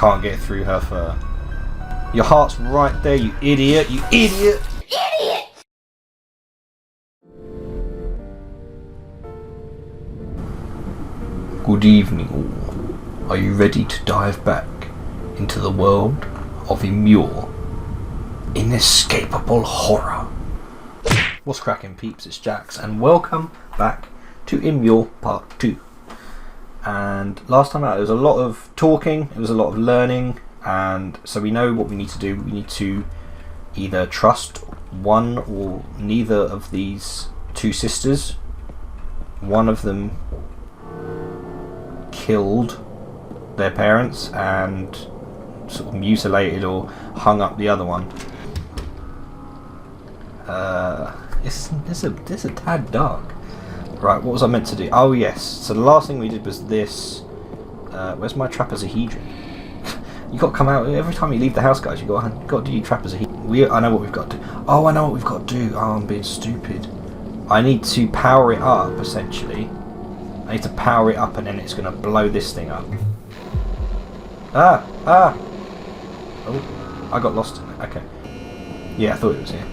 can't get through her fur. Your heart's right there, you idiot, you idiot! Idiot! Good evening all. Are you ready to dive back into the world of Immure? Inescapable horror. What's cracking, peeps? It's Jax and welcome back to Immure Part 2. And last time out there was a lot of talking, it was a lot of learning, and so we know what we need to do. We need to either trust one or neither of these two sisters. One of them killed their parents and sort of mutilated or hung up the other one. It's a tad dark. Right, what was I meant to do? Oh yes, so the last thing we did was this. Where's my trapezohedron? You got to come out every time you leave the house, guys. You got to do your trapezohedron. I know what we've got to do. Oh, I know what we've got to do. Oh, I'm being stupid. I need to power it up, essentially. I need to power it up, and then it's going to blow this thing up. Ah! Oh, I got lost in it. Okay. Yeah, I thought it was here.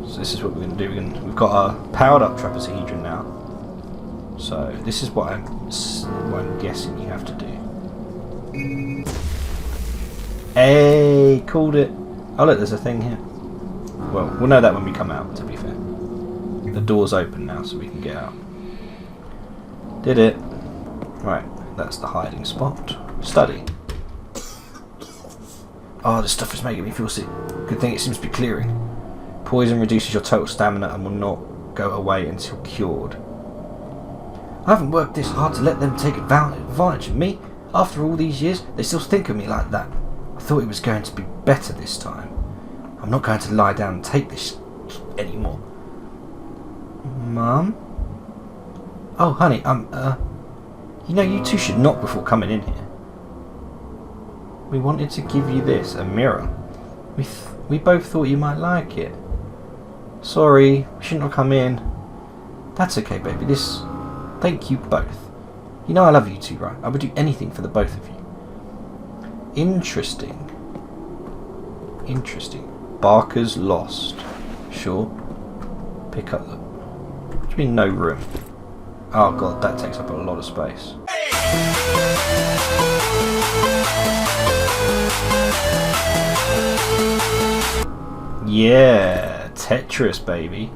So this is what we're going to do. We've got a powered up trapezohedron now. So this is what I'm guessing you have to do. Hey, called it. Oh look, there's a thing here. Well, we'll know that when we come out, to be fair. The door's open now, so we can get out. Did it. Right, that's the hiding spot. Study. Oh, this stuff is making me feel sick. Good thing it seems to be clearing. Poison reduces your total stamina and will not go away until cured. I haven't worked this hard to let them take advantage of me. After all these years, they still think of me like that. I thought it was going to be better this time. I'm not going to lie down and take this anymore. Mum? Oh, honey, you know, you two should knock before coming in here. We wanted to give you this, a mirror. We both thought you might like it. Sorry, we shouldn't have come in. That's okay, baby. Thank you both. You know I love you two, right? I would do anything for the both of you. Interesting. Barker's lost. Sure. Pick up the... What do you mean no room? Oh god, that takes up a lot of space. Yeah, Tetris, baby.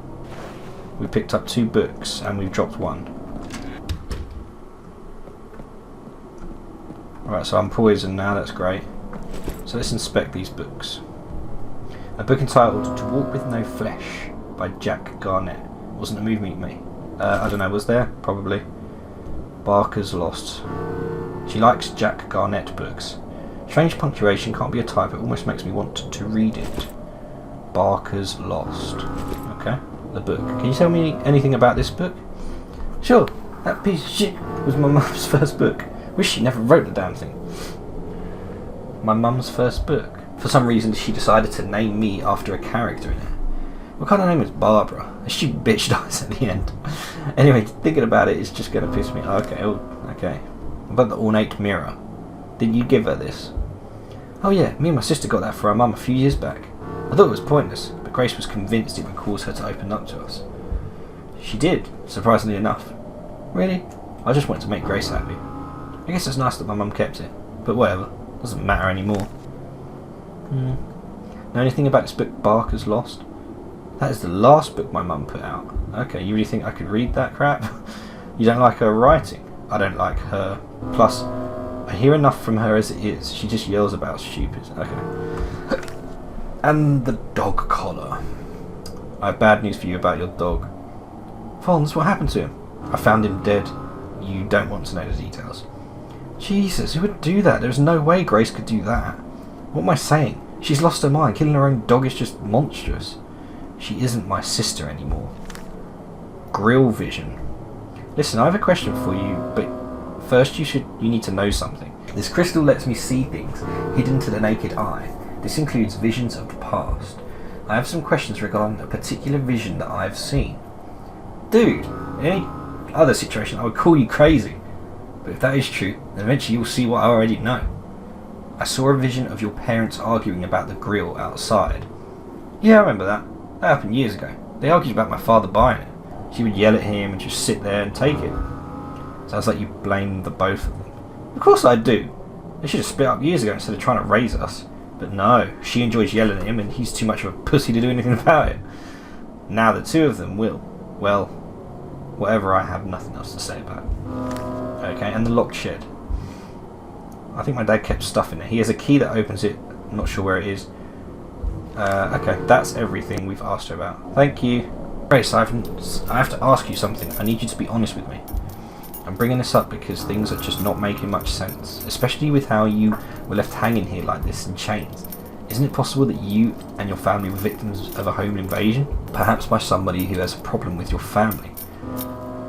We picked up 2 books and we've dropped 1. Alright, so I'm poisoned now, that's great. So let's inspect these books. A book entitled To Walk With No Flesh by Jack Garnett. Wasn't a movie, mate. I don't know, was there? Probably. Barker's lost. She likes Jack Garnett books. Strange punctuation, can't be a type, it almost makes me want to read it. Barker's lost. Okay, the book. Can you tell me anything about this book? Sure, that piece of shit was my mum's first book. Wish she never wrote the damn thing. My mum's first book. For some reason she decided to name me after a character in it. What kind of name is Barbara? A stupid bitch dies at the end. Anyway, thinking about it is just going to piss me off. Okay. What about the ornate mirror? Didn't you give her this? Oh yeah, me and my sister got that for our mum a few years back. I thought it was pointless, but Grace was convinced it would cause her to open up to us. She did, surprisingly enough. Really? I just wanted to make Grace happy. I guess it's nice that my mum kept it, but whatever, doesn't matter anymore. Know anything about this book, Barker's Lost? That is the last book my mum put out. Okay, you really think I could read that crap? You don't like her writing? I don't like her. Plus, I hear enough from her as it is. She just yells about stupid. Okay. And the dog collar. I have bad news for you about your dog. Fons, what happened to him? I found him dead. You don't want to know the details. Jesus, who would do that? There's no way Grace could do that. What am I saying? She's lost her mind. Killing her own dog is just monstrous. She isn't my sister anymore. Grill vision. Listen, I have a question for you, but first you need to know something. This crystal lets me see things hidden to the naked eye. This includes visions of the past. I have some questions regarding a particular vision that I've seen. Dude, in any other situation I would call you crazy. But But if that is true, then eventually you'll see what I already know. I saw a vision of your parents arguing about the grill outside. Yeah, I remember that. That happened years ago. They argued about my father buying it. She would yell at him and just sit there and take it. Sounds like you blame the both of them. Of course I do. They should have split up years ago instead of trying to raise us. But no, she enjoys yelling at him and he's too much of a pussy to do anything about it. Now the two of them will. Well, whatever, I have nothing else to say about it. Okay, and the locked shed. I think my dad kept stuff in there. He has a key that opens it. I'm not sure where it is. Okay, that's everything we've asked her about. Thank you. Grace, I have to ask you something. I need you to be honest with me. I'm bringing this up because things are just not making much sense, especially with how you were left hanging here like this in chains. Isn't it possible that you and your family were victims of a home invasion? Perhaps by somebody who has a problem with your family.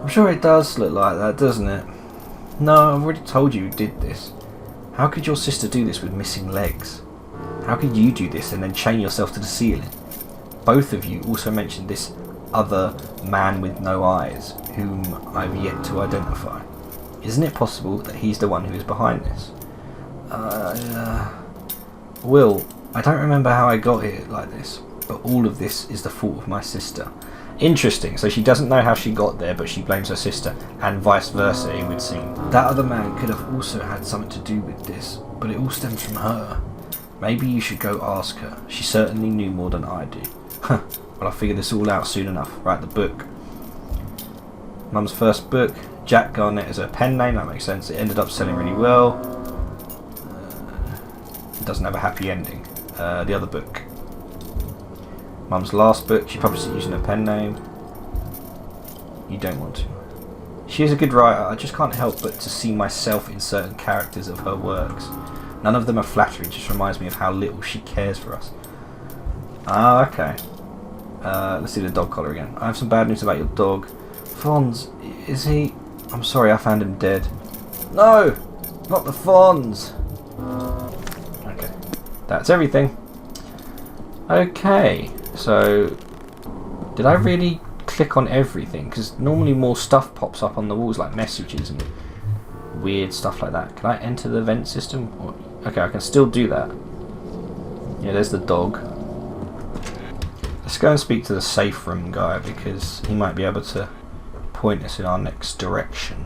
I'm sure it does look like that, doesn't it? No, I've already told you who did this. How could your sister do this with missing legs? How could you do this and then chain yourself to the ceiling? Both of you also mentioned this other man with no eyes, whom I've yet to identify. Isn't it possible that he's the one who is behind this? Will, I don't remember how I got here like this, but all of this is the fault of my sister. Interesting, so she doesn't know how she got there, but she blames her sister, and vice versa, it would seem. That other man could have also had something to do with this, but it all stems from her. Maybe you should go ask her. She certainly knew more than I do. Huh. Well, I'll figure this all out soon enough. Right, the book. Mum's first book. Jack Garnett is her pen name, that makes sense. It ended up selling really well. It doesn't have a happy ending. The other book. Mum's last book. She published it using her pen name. You don't want to. She is a good writer. I just can't help but to see myself in certain characters of her works. None of them are flattering, just reminds me of how little she cares for us. Ah, okay. Let's do the dog collar again. I have some bad news about your dog. Fonz, is he... I'm sorry, I found him dead. No! Not the Fonz! Okay. That's everything. Okay. So... Did I really click on everything? Because normally more stuff pops up on the walls, like messages and weird stuff like that. Can I enter the vent system? Or... Okay, I can still do that. Yeah, there's the dog. Let's go and speak to the safe room guy because he might be able to point us in our next direction.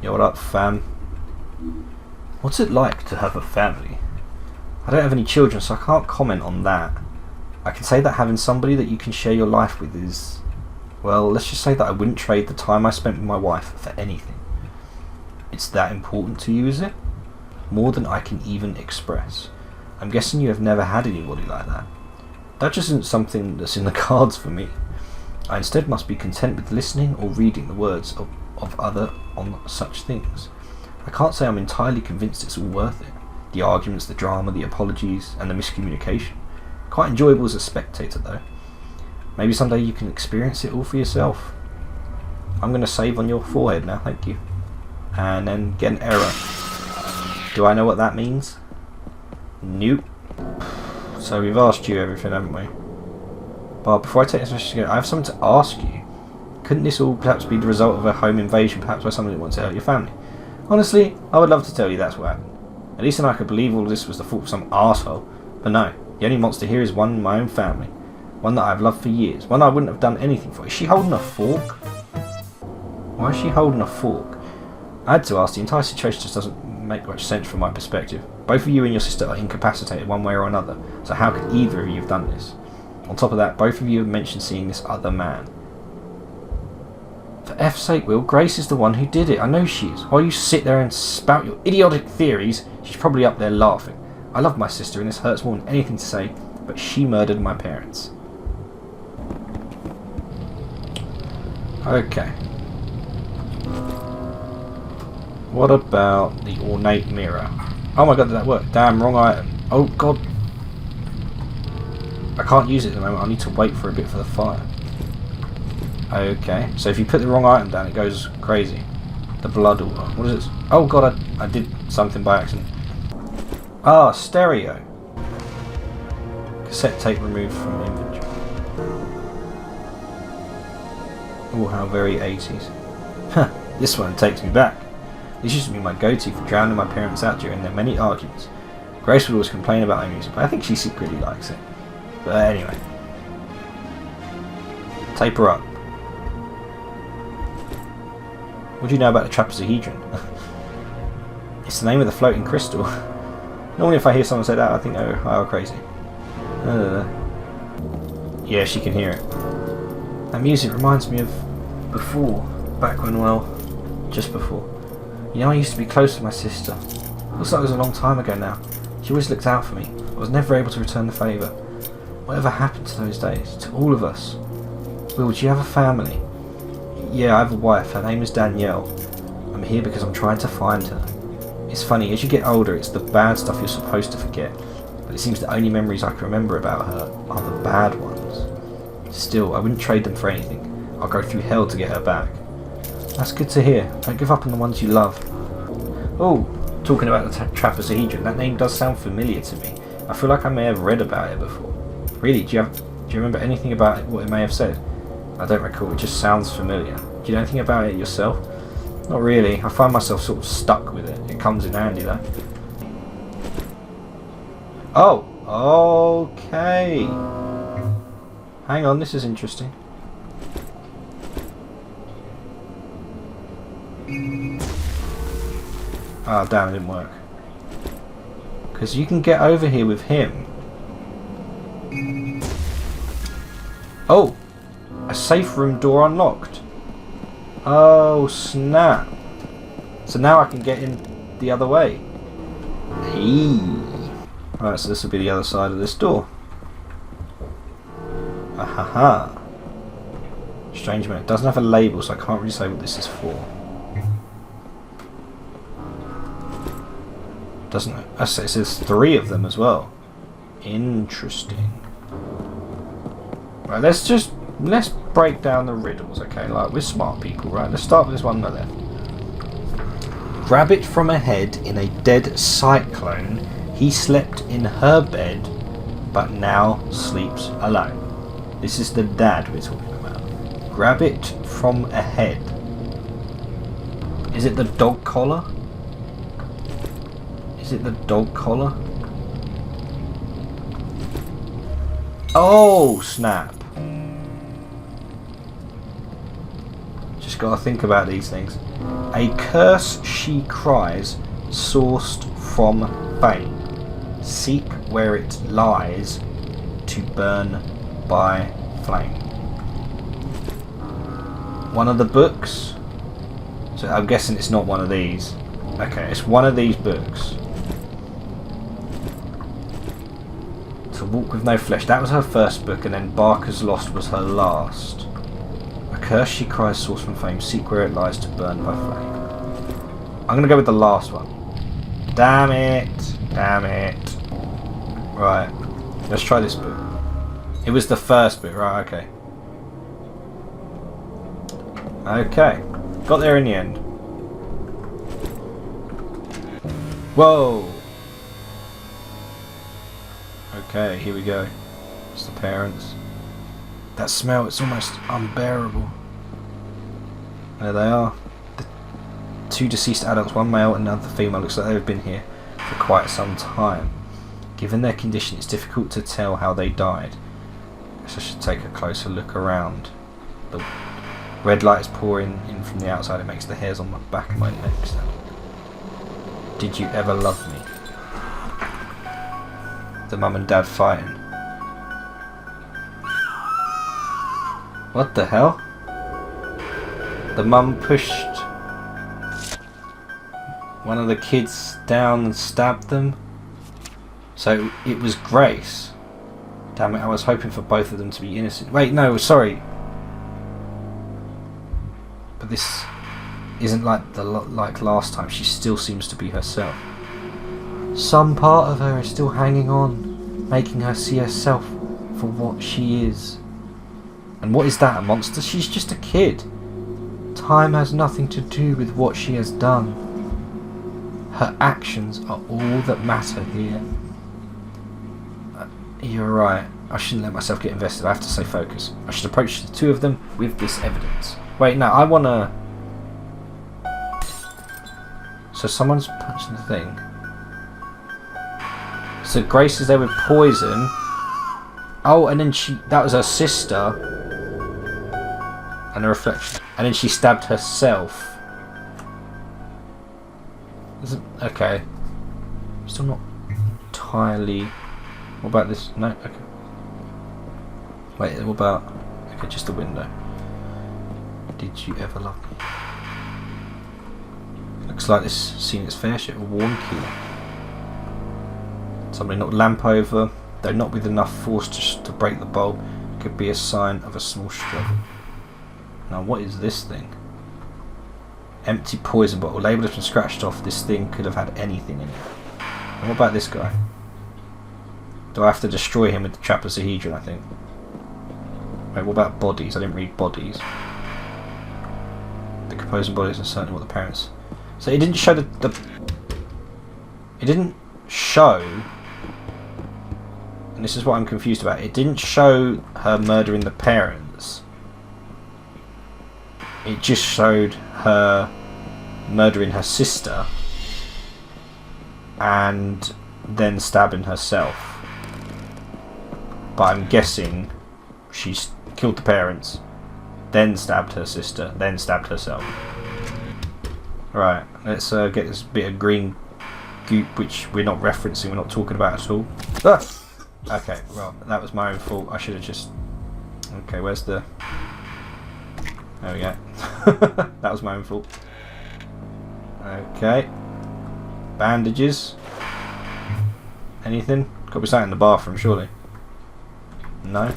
Yo, what up, fam? What's it like to have a family? I don't have any children, so I can't comment on that. I can say that having somebody that you can share your life with is... Well, let's just say that I wouldn't trade the time I spent with my wife for anything. It's that important to you, is it? More than I can even express. I'm guessing you have never had anybody like that. That just isn't something that's in the cards for me. I instead must be content with listening or reading the words of other on such things. I can't say I'm entirely convinced it's all worth it. The arguments, the drama, the apologies, and the miscommunication. Quite enjoyable as a spectator though. Maybe someday you can experience it all for yourself. I'm going to save on your forehead now, thank you. And then get an error. Do I know what that means? Nope. So we've asked you everything, haven't we? But before I take this message again, I have something to ask you. Couldn't this all perhaps be the result of a home invasion, perhaps by somebody that wants to hurt your family? Honestly, I would love to tell you that's what happened. At least then I could believe all of this was the fault of some arsehole. But no, the only monster here is one in my own family. One that I've loved for years. One I wouldn't have done anything for. Is she holding a fork? Why is she holding a fork? I had to ask, the entire situation just doesn't make much sense from my perspective. Both of you and your sister are incapacitated one way or another, so how could either of you have done this? On top of that, both of you have mentioned seeing this other man. For F's sake, Will, Grace is the one who did it. I know she is. While you sit there and spout your idiotic theories, she's probably up there laughing. I love my sister and this hurts more than anything to say, but she murdered my parents. Okay. What about the ornate mirror? Oh my god, did that work? Damn, wrong item. Oh god. I can't use it at the moment. I need to wait for a bit for the fire. Okay, so if you put the wrong item down, it goes crazy. The blood order. What is it? Oh god, I did something by accident. Ah, stereo. Cassette tape removed from inventory. Oh, how very 80s. Huh. This one takes me back. This used to be my go-to for drowning my parents out during their many arguments. Grace would always complain about my music, but I think she secretly likes it. But anyway. Tape her up. What do you know about the trapezohedron? It's the name of the floating crystal. Normally if I hear someone say that, I think, oh, how crazy. Yeah, she can hear it. That music reminds me of before. Back when, well, just before. You know, I used to be close to my sister. Looks like it was a long time ago now. She always looked out for me. I was never able to return the favour. Whatever happened to those days? To all of us? Will, do you have a family? Yeah, I have a wife. Her name is Danielle. I'm here because I'm trying to find her. It's funny, as you get older, it's the bad stuff you're supposed to forget. But it seems the only memories I can remember about her are the bad ones. Still, I wouldn't trade them for anything. I'll go through hell to get her back. That's good to hear. Don't give up on the ones you love. Oh, talking about the trapezohedron, that name does sound familiar to me. I feel like I may have read about it before. Really, do you remember anything about it, what it may have said? I don't recall, it just sounds familiar. Do you know anything about it yourself? Not really, I find myself sort of stuck with it. It comes in handy though. Oh, okay. Hang on, this is interesting. Oh damn, it didn't work. Because you can get over here with him. Oh! A safe room door unlocked. Oh snap. So now I can get in the other way. Hey. Right, so this will be the other side of this door. Ahaha. Strange man. It doesn't have a label, so I can't really say what this is for. Doesn't it? It says 3 of them as well. Interesting. Right, let's break down the riddles, okay? Like, we're smart people, right? Let's start with this one on the left. Rabbit from a head in a dead cyclone. He slept in her bed, but now sleeps alone. This is the dad we're talking about. Grab it from a head. Is it the dog collar? Is it the dog collar? Oh, snap. Just gotta think about these things. A curse she cries, sourced from fame. Seek where it lies, to burn by flame. One of the books. So I'm guessing it's not one of these. Okay, it's one of these books. To Walk with No Flesh. That was her first book, and then Barker's Lost was her last. A curse she cries, source from fame. Seek where it lies, to burn by flame. I'm gonna go with the last one. Damn it! Damn it! Right, let's try this book. It was the first book, right? Okay. Okay, got there in the end. Whoa! Okay, here we go. It's the parents. That smell, it's almost unbearable. There they are. The 2 deceased adults, one male and another female. Looks like they've been here for quite some time. Given their condition, it's difficult to tell how they died. I guess I should take a closer look around. The red light is pouring in from the outside. It makes the hairs on the back of my neck stand. Did you ever love me? The mum and dad fighting. What the hell? The mum pushed one of the kids down and stabbed them. So it was Grace. Damn it, I was hoping for both of them to be innocent. Wait, no, sorry. But this isn't like last time. She still seems to be herself. Some part of her is still hanging on, making her see herself for what she is. And what is that, a monster? She's just a kid. Time has nothing to do with what she has done. Her actions are all that matter here. You're right. I shouldn't let myself get invested. I have to stay focused. I should approach the 2 of them with this evidence. Wait, no, I wanna... So someone's punching the thing. So Grace is there with poison. Oh, and then that was her sister. And a reflection. And then she stabbed herself. Okay. Still not entirely... What about this? No? Okay. Wait, what about... Okay, just the window. Did you ever love me? Looks like this seen its fair share of warm key. Somebody knocked the lamp over, though not with enough force just to break the bulb. Could be a sign of a small struggle. Now what is this thing? Empty poison bottle. Label has been scratched off. This thing could have had anything in it. And what about this guy? Do I have to destroy him with the trapezohedron, I think? Wait, what about bodies? I didn't read bodies. The composing bodies are certainly what the parents... So it didn't show the... It didn't show... And this is what I'm confused about. It didn't show her murdering the parents. It just showed her murdering her sister and then stabbing herself. But I'm guessing she's killed the parents, then stabbed her sister, then stabbed herself. Right, let's get this bit of green goop which we're not referencing, we're not talking about at all. Ah! Okay, well, that was my own fault. I should have just... Okay, where's the... There we go. That was my own fault. Okay. Bandages. Anything? Got to be something in the bathroom, surely. No.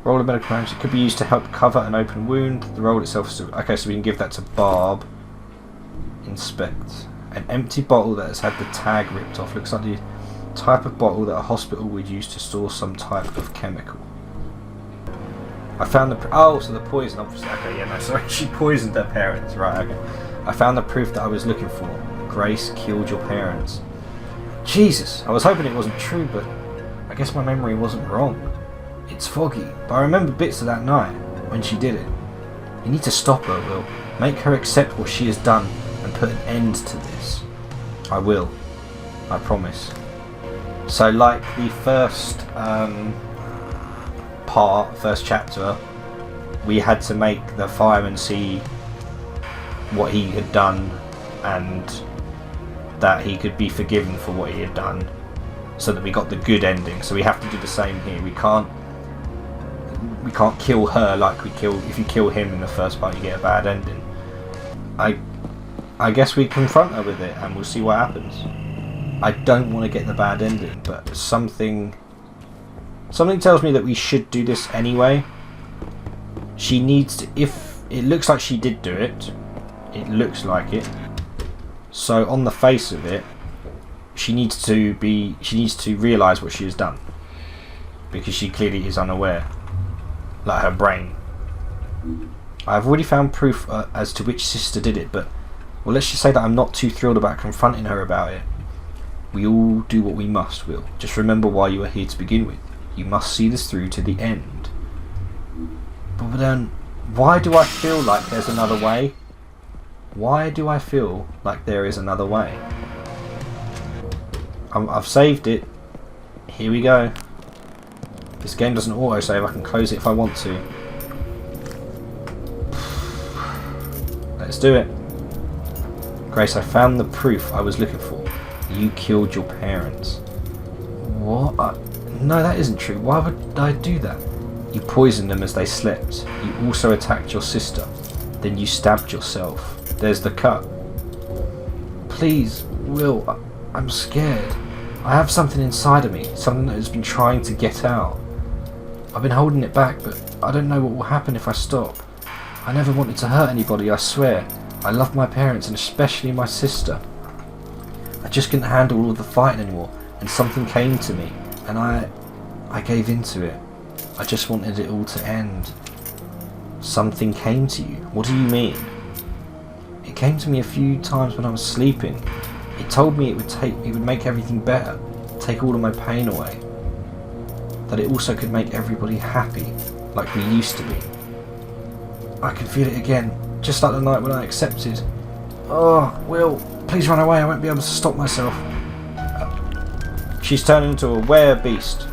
Roll of medical damage. It could be used to help cover an open wound. The roll itself is... Okay, so we can give that to Barb. Inspect. An empty bottle that has had the tag ripped off. Looks like the type of bottle that a hospital would use to store some type of chemical. I found the... Oh, so the poison, obviously. Okay, yeah, no, sorry. She poisoned her parents. Right, okay. I found the proof that I was looking for. Grace killed your parents. Jesus, I was hoping it wasn't true, but I guess my memory wasn't wrong. It's foggy, but I remember bits of that night, when she did it. You need to stop her, Will. Make her accept what she has done, and put an end to this. I will. I promise. So, like the first first chapter, we had to make the fireman see what he had done, and that he could be forgiven for what he had done, so that we got the good ending. So we have to do the same here. We can't kill her like we kill... If you kill him in the first part, you get a bad ending. I guess we confront her with it and we'll see what happens. I don't want to get the bad ending, but something tells me that we should do this anyway. She needs to... If it looks like she did do it, it looks like it. So on the face of it, she needs to realise what she has done, because she clearly is unaware. Like her brain. I've already found proof as to which sister did it, but well, let's just say that I'm not too thrilled about confronting her about it. We all do what we must, Will. Just remember why you are here to begin with. You must see this through to the end. But then, why do I feel like there's another way? Why do I feel like there is another way? I've saved it. Here we go. This game doesn't auto-save. I can close it if I want to. Let's do it. Grace, I found the proof I was looking for. You killed your parents. What? No, that isn't true. Why would I do that? You poisoned them as they slept. You also attacked your sister. Then you stabbed yourself. There's the cut. Please, Will, I'm scared. I have something inside of me. Something that has been trying to get out. I've been holding it back, but I don't know what will happen if I stop. I never wanted to hurt anybody, I swear. I love my parents, and especially my sister. I just couldn't handle all of the fighting anymore, and something came to me, and I gave in to it. I just wanted it all to end. Something came to you? What do you mean? It came to me a few times when I was sleeping. It told me it would make everything better, take all of my pain away. That it also could make everybody happy, like we used to be. I can feel it again, just like the night when I accepted Oh, Will, please run away. I won't be able to stop myself. She's turning into a were-beast.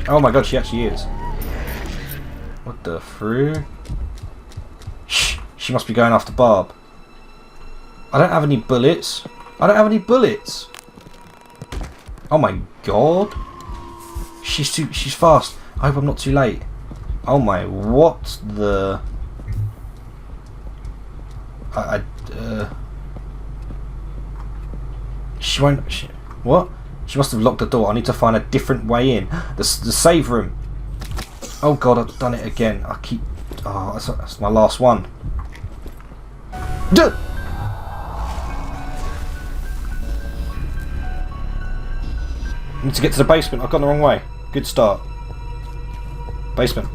Oh my god, she actually is. What the fruit? Shh! She must be going after Barb. I don't have any bullets. I don't have any bullets. Oh my god. She's fast. I hope I'm not too late. Oh my, what the... She won't... what? She must have locked the door. I need to find a different way in. The save room. Oh god, I've done it again. I keep... oh, that's my last one. Duh! I need to get to the basement. I've gone the wrong way. Good start. Basement.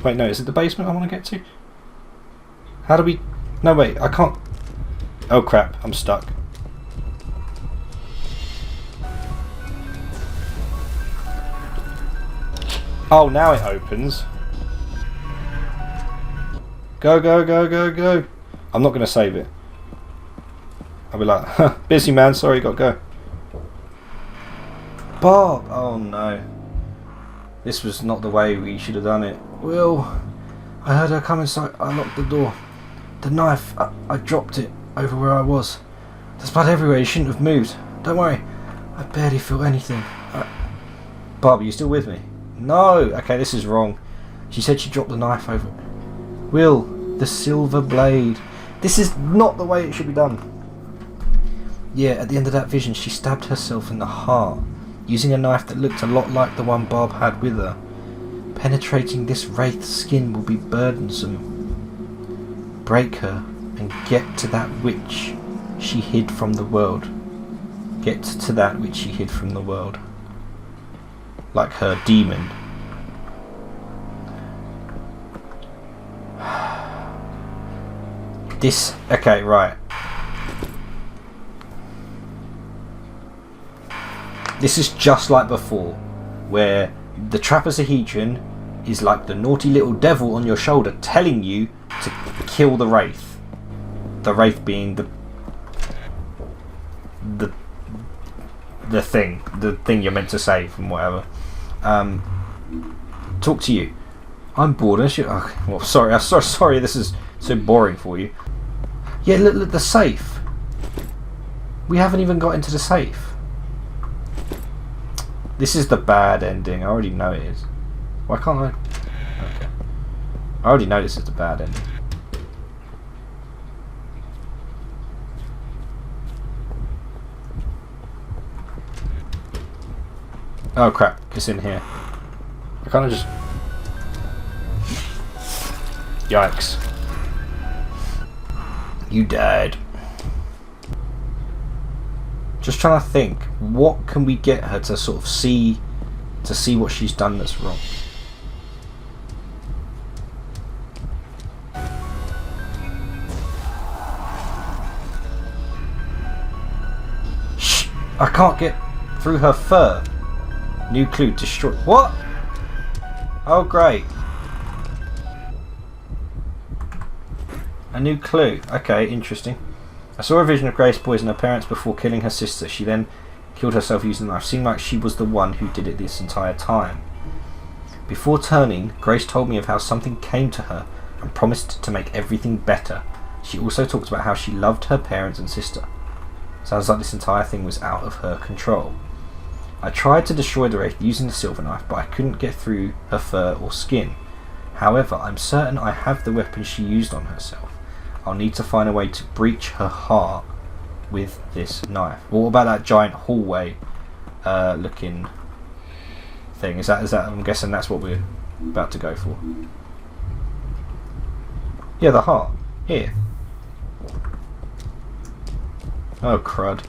Wait, no, is it the basement I want to get to? How do we... no, wait, I can't... oh crap, I'm stuck. Oh, now it opens. Go, go, go, go, go. I'm not going to save it. I'll be like, huh, busy man, sorry, got to go. Bob! Oh no. This was not the way we should have done it. Will, I heard her come inside. I locked the door. The knife, I dropped it over where I was. There's blood everywhere. You shouldn't have moved. Don't worry. I barely feel anything. Bob, are you still with me? No! Okay, this is wrong. She said she dropped the knife over. Will, the silver blade. This is not the way it should be done. Yeah, at the end of that vision, she stabbed herself in the heart, using a knife that looked a lot like the one Bob had with her. Penetrating this wraith's skin will be burdensome. Break her and get to that which she hid from the world. Get to that which she hid from the world. Like her demon. This... okay, right. This is just like before, where the trapezohedron is like the naughty little devil on your shoulder telling you to kill the wraith. The wraith being the thing you're meant to save and whatever. Talk to you. I'm bored. Well, sorry. I'm so sorry. This is so boring for you. Yeah, look, the safe. We haven't even got into the safe. This is the bad ending. I already know it is. Why can't I? Okay. I already know this is the bad ending. Oh crap, it's in here. I can't just... yikes. You died. Just trying to think, what can we get her to sort of see, what she's done that's wrong? Shh! I can't get through her fur. New clue, destroy... what? Oh great. A new clue. Okay, interesting. I saw a vision of Grace poison her parents before killing her sister. She then killed herself using a knife. Seemed like she was the one who did it this entire time. Before turning, Grace told me of how something came to her and promised to make everything better. She also talked about how she loved her parents and sister. Sounds like this entire thing was out of her control. I tried to destroy the wraith using the silver knife, but I couldn't get through her fur or skin. However, I'm certain I have the weapon she used on herself. I'll need to find a way to breach her heart with this knife. What about that giant hallway looking thing? Is that I'm guessing that's what we're about to go for. Yeah, the heart. Here. Oh crud.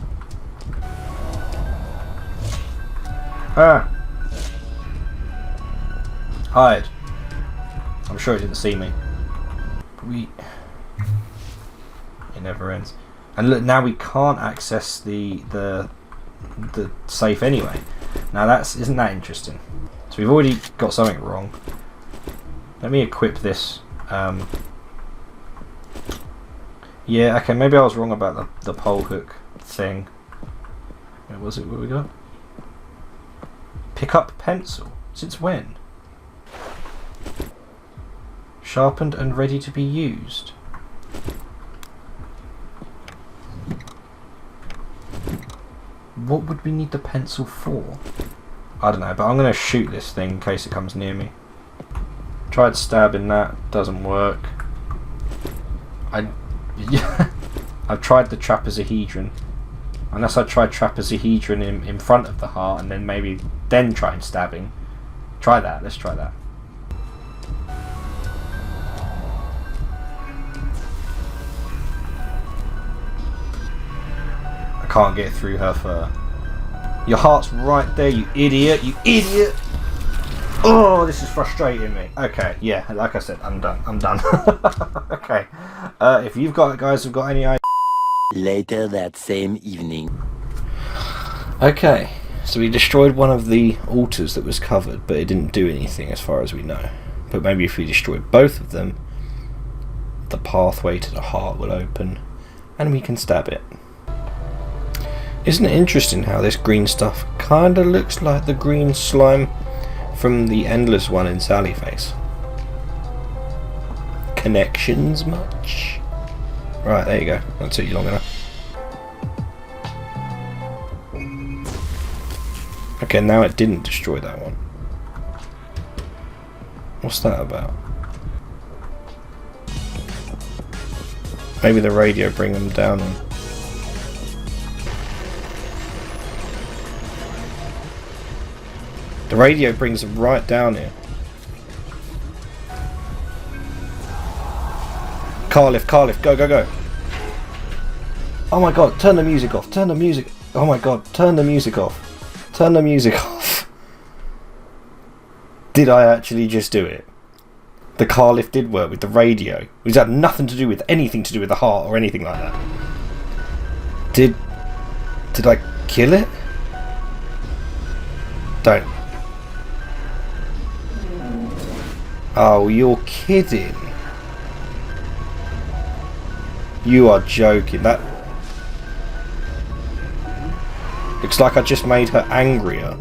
Ah! Hide. I'm sure it didn't see me. It never ends. And look, now we can't access the safe anyway. Now isn't that interesting? So we've already got something wrong. Let me equip this Yeah, okay, maybe I was wrong about the pole hook thing. Where was it? What we got? Pick up pencil. Since when? Sharpened and ready to be used. What would we need the pencil for? I don't know, but I'm going to shoot this thing in case it comes near me. Tried stabbing that, doesn't work. I've tried the trapezohedron. Unless I try trapezohedron in front of the heart and then maybe then try stabbing. Try that, let's try that. I can't get through her fur. Your heart's right there, you idiot, you idiot! Oh, this is frustrating me. Okay, yeah, like I said, I'm done. Okay. If you've got guys who've got any ideas. Later that same evening. Okay, so we destroyed one of the altars that was covered, but it didn't do anything as far as we know. But maybe if we destroy both of them, the pathway to the heart will open, and we can stab it. Isn't it interesting how this green stuff kinda looks like the green slime from the endless one in Sally Face? Connections much? Right, there you go. That took you long enough. Okay, now it didn't destroy that one. What's that about? Maybe the radio bring them down then. The radio brings them right down here. Car lift, go, go, go. Oh my god, turn the music off, turn the music. Oh my god, turn the music off. Turn the music off. Did I actually just do it? The car lift did work with the radio. It had nothing to do with anything to do with the heart or anything like that. Did I kill it? Don't. Oh, you're kidding. You are joking. That looks like I just made her angrier.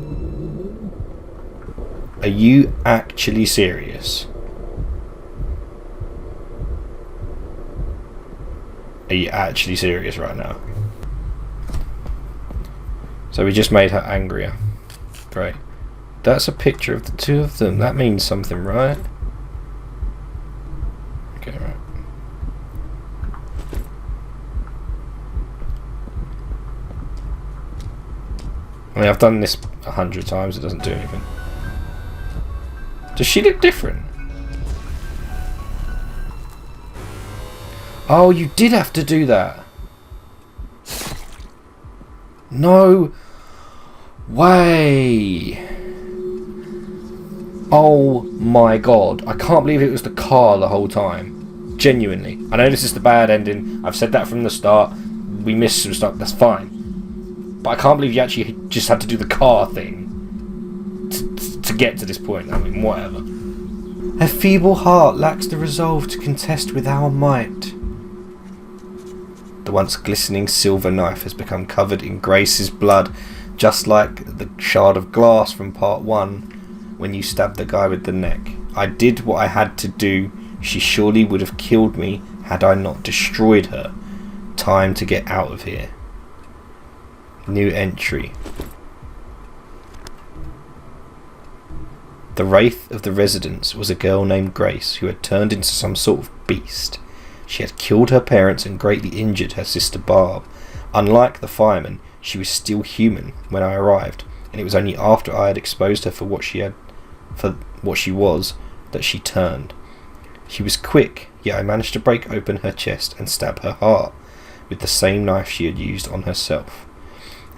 Are you actually serious? Are you actually serious right now? So we just made her angrier. Great. That's a picture of the two of them. That means something, right? Okay, right. I mean, I've done this 100 times, it doesn't do anything. Does she look different? Oh, you did have to do that. No way. Oh my god. I can't believe it was the car the whole time. Genuinely. I know this is the bad ending. I've said that from the start. We missed some stuff. That's fine. But I can't believe you actually just had to do the car thing to get to this point. I mean, whatever. Her feeble heart lacks the resolve to contest with our might. The once glistening silver knife has become covered in Grace's blood, just like the shard of glass from part 1 when you stabbed the guy with the neck. I did what I had to do. She surely would have killed me had I not destroyed her. Time to get out of here. New entry. The wraith of the residence was a girl named Grace who had turned into some sort of beast. She had killed her parents and greatly injured her sister Barb. Unlike the fireman, she was still human when I arrived, and it was only after I had exposed her for what she was that she turned. She was quick, yet I managed to break open her chest and stab her heart with the same knife she had used on herself.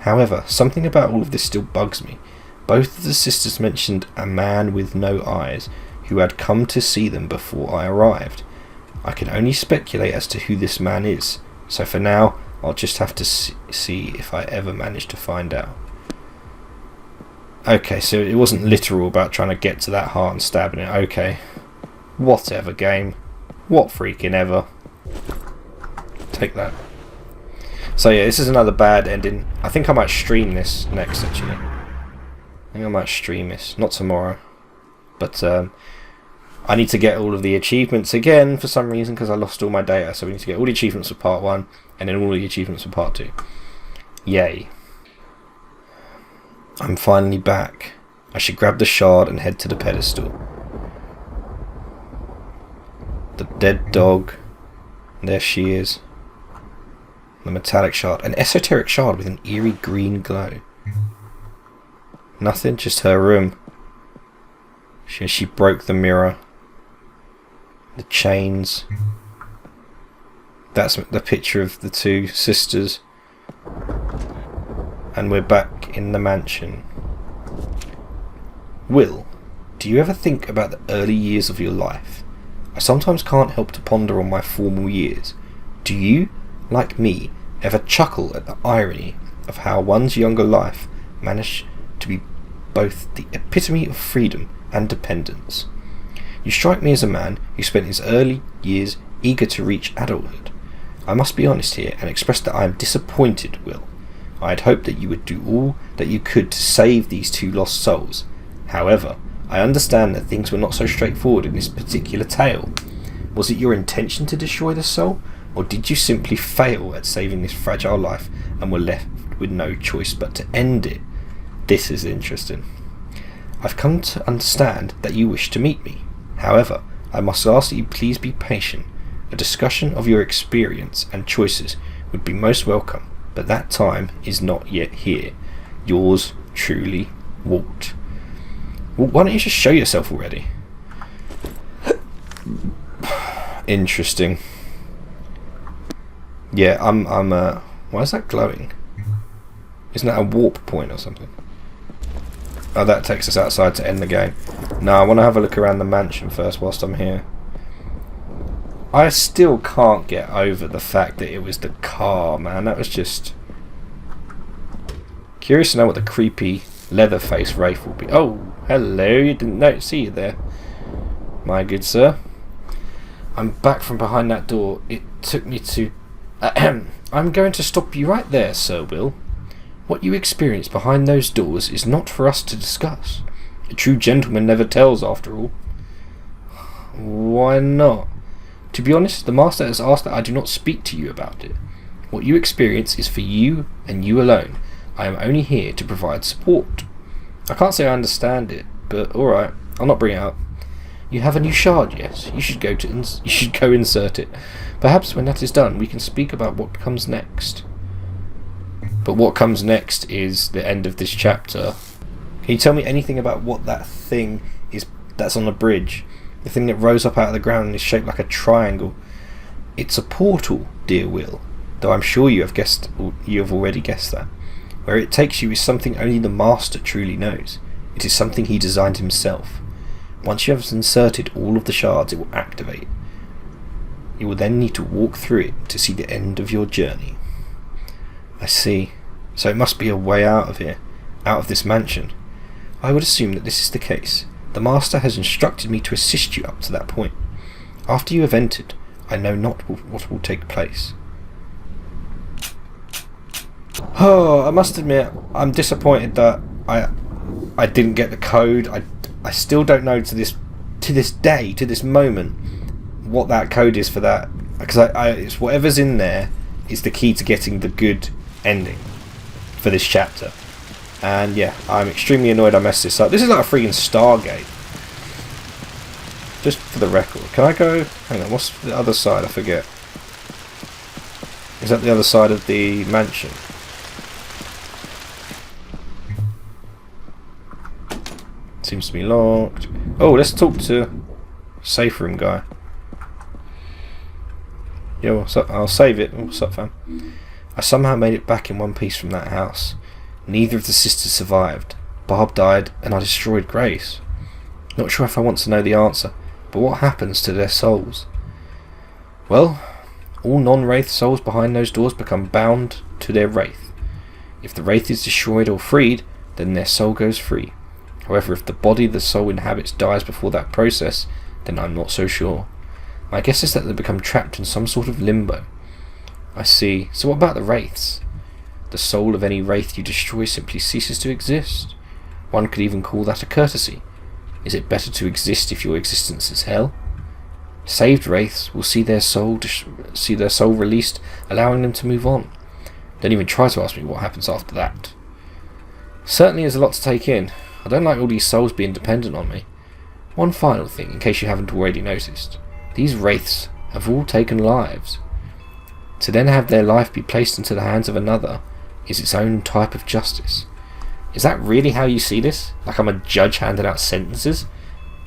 However, something about all of this still bugs me. Both of the sisters mentioned a man with no eyes who had come to see them before I arrived. I can only speculate as to who this man is, so for now I'll just have to see if I ever manage to find out. Okay, so it wasn't literal about trying to get to that heart and stabbing it. Okay. Whatever, game. What freaking ever. Take that. So yeah, this is another bad ending. I think I might stream this next, actually. I think I might stream this. Not tomorrow. But I need to get all of the achievements again for some reason, because I lost all my data. So we need to get all the achievements for part 1 and then all the achievements for part 2. Yay. I'm finally back. I should grab the shard and head to the pedestal. The dead dog. There she is. The metallic shard. An esoteric shard with an eerie green glow. Nothing, just her room. She broke the mirror. The chains. That's the picture of the two sisters. And we're back in the mansion. Will, do you ever think about the early years of your life? I sometimes can't help to ponder on my formal years. Do you, like me, ever chuckle at the irony of how one's younger life managed to be both the epitome of freedom and dependence? You strike me as a man who spent his early years eager to reach adulthood. I must be honest here and express that I am disappointed, Will. I had hoped that you would do all that you could to save these two lost souls. However, I understand that things were not so straightforward in this particular tale. Was it your intention to destroy the soul, or did you simply fail at saving this fragile life and were left with no choice but to end it? This is interesting. I've come to understand that you wish to meet me. However, I must ask that you please be patient. A discussion of your experience and choices would be most welcome, but that time is not yet here. Yours truly, Walt. Well, why don't you just show yourself already? Interesting. Yeah, why is that glowing? Isn't that a warp point or something? Oh, that takes us outside to end the game. No, I want to have a look around the mansion first whilst I'm here. I still can't get over the fact that it was the car, man. That was just... Curious to know what the creepy Leatherface Wraith will be. Oh, hello, you didn't see you there, my good sir. I'm back from behind that door. It took me to... I'm going to stop you right there, Sir Will. What you experienced behind those doors is not for us to discuss. A true gentleman never tells, after all. Why not? To be honest, the Master has asked that I do not speak to you about it. What you experience is for you and you alone. I am only here to provide support. I can't say I understand it, but alright, I'll not bring it up. You have a new shard, yes. You should go insert it. Perhaps when that is done, we can speak about what comes next. But what comes next is the end of this chapter. Can you tell me anything about what that thing is that's on the bridge? The thing that rose up out of the ground and is shaped like a triangle. It's a portal, dear Will, though I'm sure you have already guessed that. Where it takes you is something only the Master truly knows. It is something he designed himself. Once you have inserted all of the shards, it will activate. You will then need to walk through it to see the end of your journey. I see. So it must be a way out of here, out of this mansion. I would assume that this is the case. The Master has instructed me to assist you up to that point. After you have entered, I know not what will take place. Oh, I must admit, I'm disappointed that I didn't get the code. I still don't know to this day, to this moment, what that code is for that. Because it's whatever's in there is the key to getting the good ending for this chapter. And yeah, I'm extremely annoyed I messed this up. This is like a freaking Stargate. Just for the record. Can I go... Hang on, what's the other side? I forget. Is that the other side of the mansion? Seems to be locked. Oh, let's talk to safe room guy. Yeah, what's up? I'll save it. What's up, fam? I somehow made it back in one piece from that house. Neither of the sisters survived. Barb died, and I destroyed Grace. Not sure if I want to know the answer, but what happens to their souls? Well, all non-Wraith souls behind those doors become bound to their Wraith. If the Wraith is destroyed or freed, then their soul goes free. However, if the body the soul inhabits dies before that process, then I'm not so sure. My guess is that they become trapped in some sort of limbo. I see. So what about the wraiths? The soul of any wraith you destroy simply ceases to exist. One could even call that a courtesy. Is it better to exist if your existence is hell? Saved wraiths will see their soul released, allowing them to move on. Don't even try to ask me what happens after that. Certainly is a lot to take in. I don't like all these souls being dependent on me. One final thing, in case you haven't already noticed. These wraiths have all taken lives. To then have their life be placed into the hands of another is its own type of justice. Is that really how you see this? Like I'm a judge handing out sentences?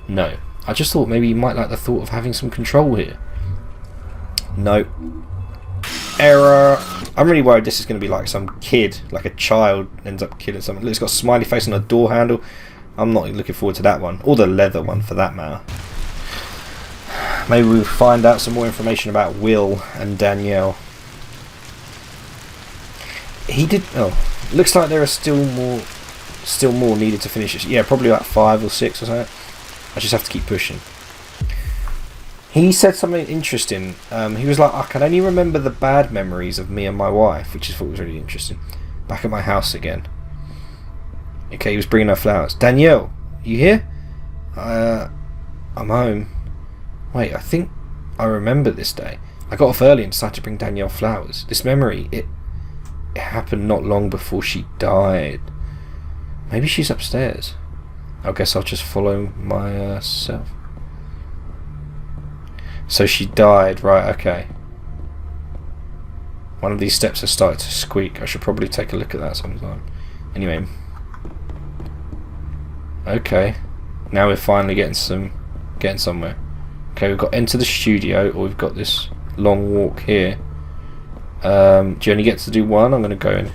No. I just thought maybe you might like the thought of having some control here. No. Error. I'm really worried this is going to be like some kid, like a child ends up killing someone. Look, it's got a smiley face on a door handle. I'm not looking forward to that one. Or the leather one for that matter. Maybe we'll find out some more information about Will and Danielle. Looks like there are still more needed to finish this. Yeah, probably about 5 or 6 or something. I just have to keep pushing. He said something interesting. He was like, I can only remember the bad memories of me and my wife, which I thought was really interesting. Back at my house again. Okay, he was bringing her flowers. Danielle, you here? I'm home. Wait, I think I remember this day. I got off early and decided to bring Danielle flowers. This memory, it happened not long before she died. Maybe she's upstairs. I guess I'll just follow myself. So she died, right, okay. One of these steps has started to squeak. I should probably take a look at that sometime. Anyway. Okay. Now we're finally getting somewhere. Okay, we've got enter the studio, or we've got this long walk here. Do you only get to do one? I'm going to go in.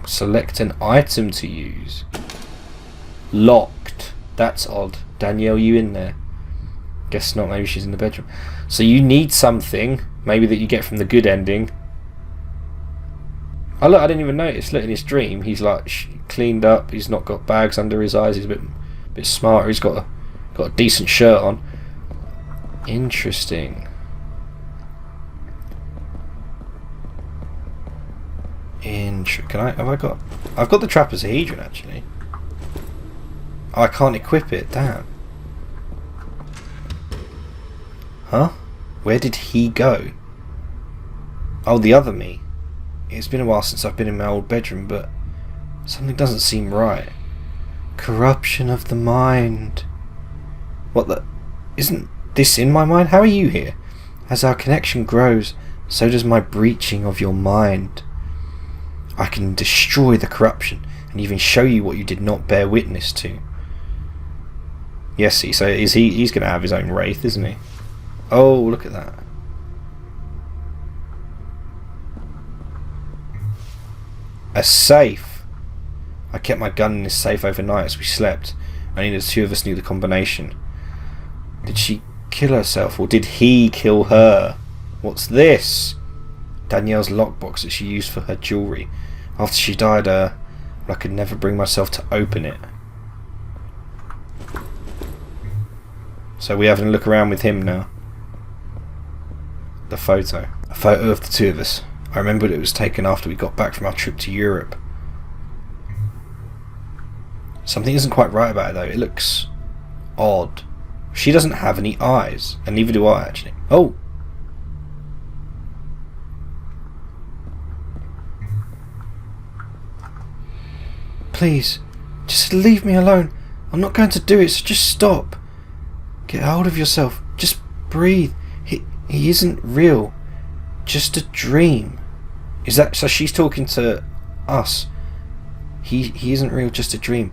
Select an item to use. Locked. That's odd. Danielle, you in there? Guess not. Maybe she's in the bedroom. So you need something, maybe that you get from the good ending. Oh look, I didn't even notice. Look, in his dream, he's like cleaned up. He's not got bags under his eyes. He's a bit smarter. He's got a decent shirt on. Interesting. I've got the trapezohedron actually. Oh, I can't equip it. Damn. Huh? Where did he go? Oh, the other me. It's been a while since I've been in my old bedroom, but something doesn't seem right. Corruption of the mind. What the? Isn't this in my mind? How are you here? As our connection grows, so does my breaching of your mind. I can destroy the corruption and even show you what you did not bear witness to. Yes, see, so he's going to have his own wraith, isn't he? Oh, look at that. A safe. I kept my gun in this safe overnight as we slept. Only the two of us knew the combination. Did she kill herself or did he kill her? What's this? Danielle's lockbox that she used for her jewellery. After she died, I could never bring myself to open it. So we're having a look around with him now. The photo. A photo of the two of us. I remembered it was taken after we got back from our trip to Europe. Something isn't quite right about it though. It looks odd. She doesn't have any eyes, and neither do I actually. Oh! Please, just leave me alone. I'm not going to do it, so just stop. Get hold of yourself. Just breathe. He isn't real. Just a dream. Is that so? She's talking to us. He isn't real, just a dream.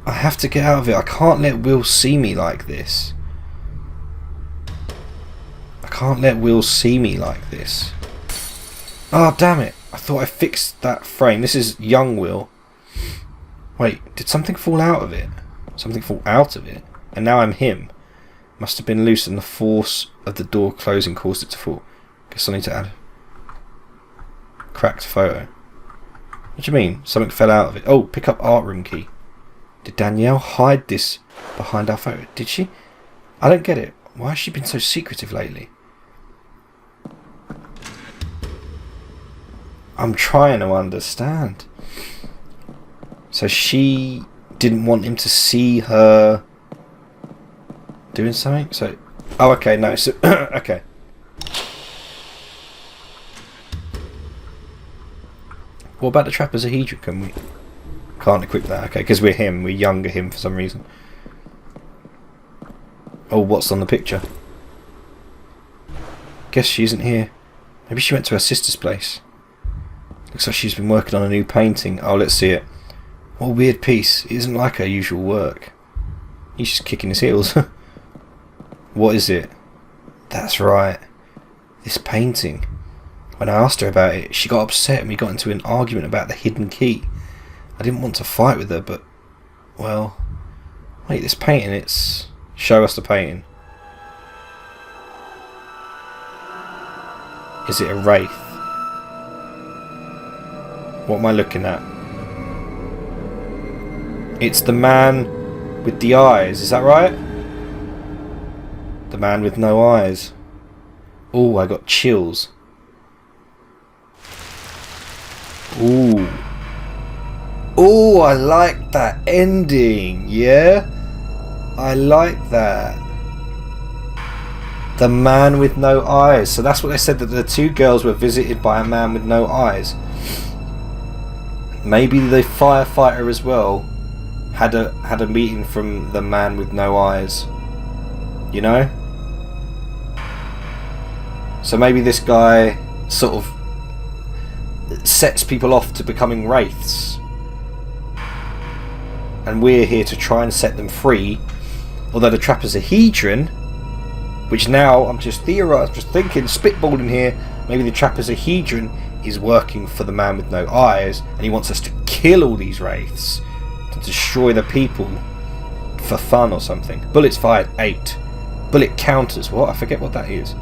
I have to get out of it. I can't let Will see me like this. I can't let Will see me like this. Ah, oh, damn it. I thought I fixed that frame. This is young Will. Wait, did something fall out of it? Something fall out of it? And now I'm him. Must have been loose and the force of the door closing caused it to fall. Guess I need to add cracked photo. What do you mean? Something fell out of it. Oh, pick up art room key. Did Danielle hide this behind our photo? Did she? I don't get it. Why has she been so secretive lately? I'm trying to understand. So she didn't want him to see her doing something? So, oh, okay, no, so, okay. What about the trapezohedron? Can we... Can't equip that, okay, because we're him. We're younger him for some reason. Oh, what's on the picture? Guess she isn't here. Maybe she went to her sister's place. Looks like she's been working on a new painting. Oh, let's see it. What a weird piece. It isn't like her usual work. He's just kicking his heels. What is it? That's right. This painting. When I asked her about it, she got upset and we got into an argument about the hidden key. I didn't want to fight with her, but... Well... Wait, this painting, it's... Show us the painting. Is it a wraith? What am I looking at? It's the man with the eyes, is that right? The man with no eyes. Oh, I got chills. Ooh. Oh, I like that ending, yeah? I like that. The man with no eyes. So that's what they said, that the two girls were visited by a man with no eyes. Maybe the firefighter as well had a meeting from the man with no eyes. You know? So maybe this guy sort of sets people off to becoming wraiths. And we're here to try and set them free. Although the trapezohedron, which now I'm just theorising, just thinking, spitballing here, maybe the trapezohedron is working for the man with no eyes, and he wants us to kill all these wraiths, to destroy the people for fun or something. Bullets fired, 8. Bullet counters, what? I forget what that is.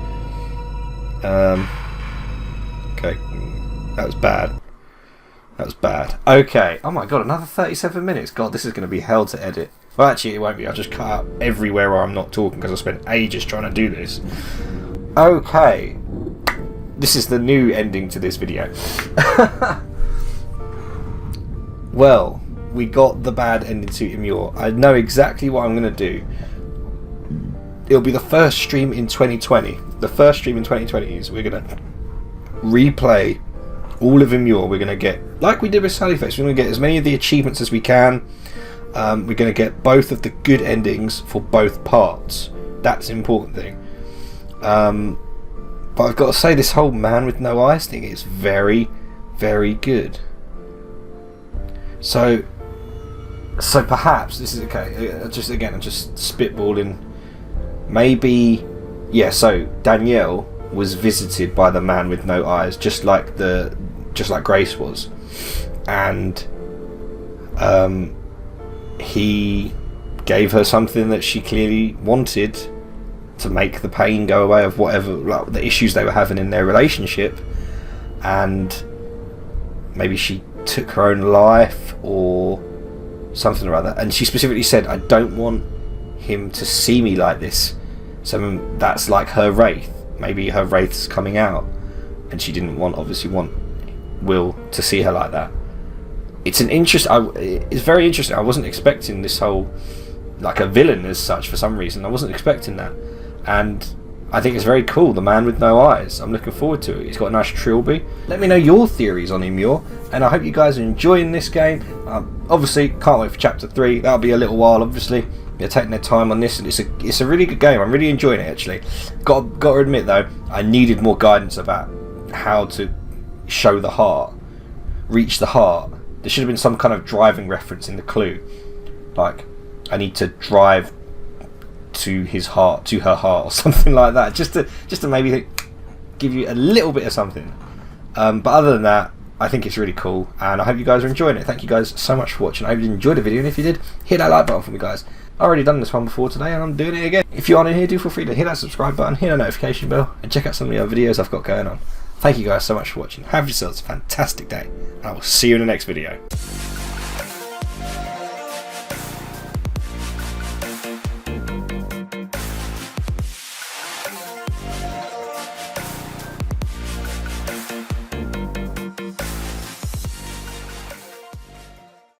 Okay, that was bad. That was bad. Okay, oh my god, another 37 minutes. God, this is going to be hell to edit. Well, actually, it won't be. I'll just cut out everywhere where I'm not talking because I spent ages trying to do this. Okay. This is the new ending to this video. Well, we got the bad ending to Immure. I know exactly what I'm going to do. It'll be the first stream in 2020. The first stream in 2020 is we're going to replay all of Immure. We're going to get, like we did with Sallyface, we're going to get as many of the achievements as we can. We're going to get both of the good endings for both parts. That's the important thing. But I've got to say, this whole man with no eyes thing is very, very good. So perhaps this is okay. I'm just spitballing. Maybe, yeah. So Danielle was visited by the man with no eyes, just like Grace was, and he gave her something that she clearly wanted to make the pain go away of whatever, like, the issues they were having in their relationship, and maybe she took her own life or something or other. And she specifically said, I don't want him to see me like this. So that's like her wraith. Maybe her wraith's coming out, and she didn't obviously want Will to see her like that. It's very interesting. I wasn't expecting this whole, like, a villain as such for some reason. I wasn't expecting that, and I think it's very cool. The man with no eyes. I'm looking forward to it. He's got a nice trilby. Let me know your theories on Immure, and I hope you guys are enjoying this game. Obviously, can't wait for Chapter 3. That'll be a little while, obviously. They're taking their time on this, and it's a really good game. I'm really enjoying it, actually. Got to admit, though, I needed more guidance about how to show the heart, reach the heart. There should have been some kind of driving reference in the clue, like I need to drive to his heart, to her heart, or something like that, just to maybe give you a little bit of something. But other than that, I think it's really cool, and I hope you guys are enjoying it. Thank you guys so much for watching. I hope you enjoyed the video, and if you did, hit that like button for me, guys. I've already done this one before today, and I'm doing it again. If you aren't in here, do feel free to hit that subscribe button, hit that notification bell, and check out some of the other videos I've got going on. Thank you guys so much for watching. Have yourselves a fantastic day, and I will see you in the next video.